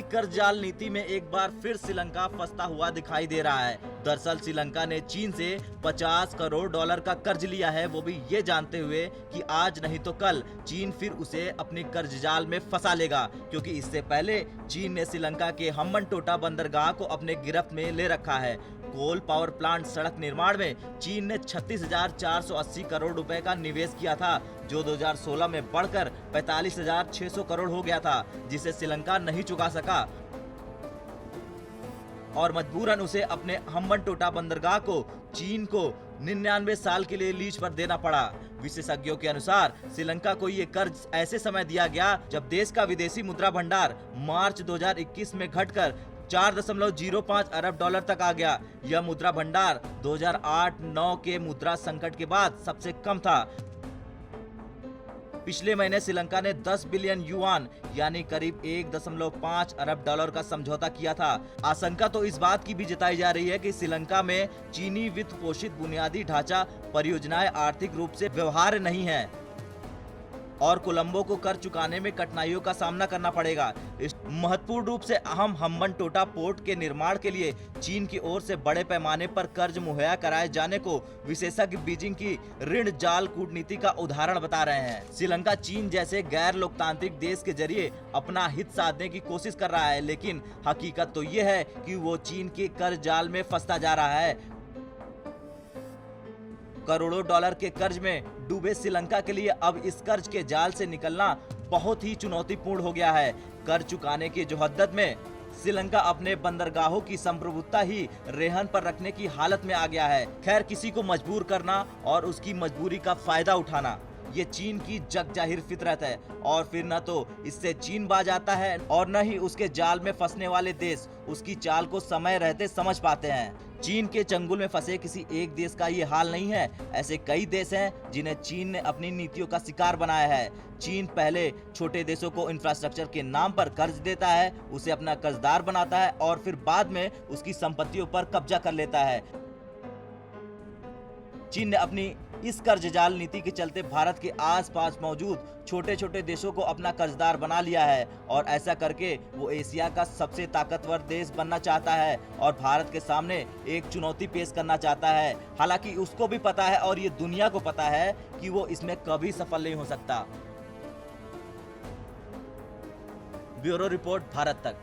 कर्ज जाल नीति में एक बार फिर श्रीलंका फंसता हुआ दिखाई दे रहा है। दरअसल श्रीलंका ने चीन से 50 करोड़ डॉलर का कर्ज लिया है, वो भी ये जानते हुए कि आज नहीं तो कल चीन फिर उसे अपने कर्ज जाल में फंसा लेगा, क्योंकि इससे पहले चीन ने श्रीलंका के हम्बनटोटा बंदरगाह को अपने गिरफ्त में ले रखा है। कोल पावर प्लांट सड़क निर्माण में चीन ने 36,480 करोड़ रुपए का निवेश किया था, जो 2016 में बढ़कर 45,600 करोड़ हो गया था, जिसे श्रीलंका नहीं चुका सका और मजबूरन उसे अपने हम्बनटोटा बंदरगाह को चीन को 99 साल के लिए लीज पर देना पड़ा। विशेषज्ञों के अनुसार श्रीलंका को ये कर्ज ऐसे समय दिया गया जब देश का विदेशी मुद्रा भंडार मार्च 2021 में घटकर 4.05 अरब डॉलर तक आ गया। यह मुद्रा भंडार 2008-9 के मुद्रा संकट के बाद सबसे कम था। पिछले महीने श्रीलंका ने 10 बिलियन युआन यानी करीब 1.5 अरब डॉलर का समझौता किया था। आशंका तो इस बात की भी जताई जा रही है कि श्रीलंका में चीनी वित्त पोषित बुनियादी ढांचा परियोजनाएं आर्थिक रूप से व्यवहार्य नहीं है और कोलंबो को कर चुकाने में कठिनाइयों का सामना करना पड़ेगा। इस महत्वपूर्ण रूप से अहम हम्बनटोटा पोर्ट के निर्माण के लिए चीन की ओर से बड़े पैमाने पर कर्ज मुहैया कराए जाने को विशेषज्ञ बीजिंग की ऋण जाल कूटनीति का उदाहरण बता रहे हैं। श्रीलंका चीन जैसे गैर लोकतांत्रिक देश के जरिए अपना हित साधने की कोशिश कर रहा है, लेकिन हकीकत तो ये है कि वो चीन के कर्ज जाल में फंसता जा रहा है। करोड़ों डॉलर के कर्ज में डूबे श्रीलंका के लिए अब इस कर्ज के जाल से निकलना बहुत ही चुनौतीपूर्ण हो गया है। कर्ज चुकाने की जुहद्दत में श्रीलंका अपने बंदरगाहों की संप्रभुता ही रेहन पर रखने की हालत में आ गया है। खैर, किसी को मजबूर करना और उसकी मजबूरी का फायदा उठाना ये चीन की जग जाहिर फितरत है और फिर न तो इससे चीन बाज आता है और न ही उसके जाल में फंसने वाले देश उसकी चाल को समय रहते समझ पाते हैं। चीन के चंगुल में फंसे किसी एक देश का ये हाल नहीं है। ऐसे कई देश हैं जिन्हें चीन ने अपनी नीतियों का शिकार बनाया है। चीन पहले छोटे देशों को इंफ्रास्ट्रक्चर के नाम पर कर्ज देता है, उसे अपना कर्जदार बनाता है और फिर बाद में उसकी संपत्तियों पर कब्जा कर लेता है। चीन ने अपनी इस कर्ज जाल नीति के चलते भारत के आसपास मौजूद छोटे छोटे देशों को अपना कर्जदार बना लिया है और ऐसा करके वो एशिया का सबसे ताकतवर देश बनना चाहता है और भारत के सामने एक चुनौती पेश करना चाहता है। हालांकि उसको भी पता है और ये दुनिया को पता है कि वो इसमें कभी सफल नहीं हो सकता। ब्यूरो रिपोर्ट, भारत तक।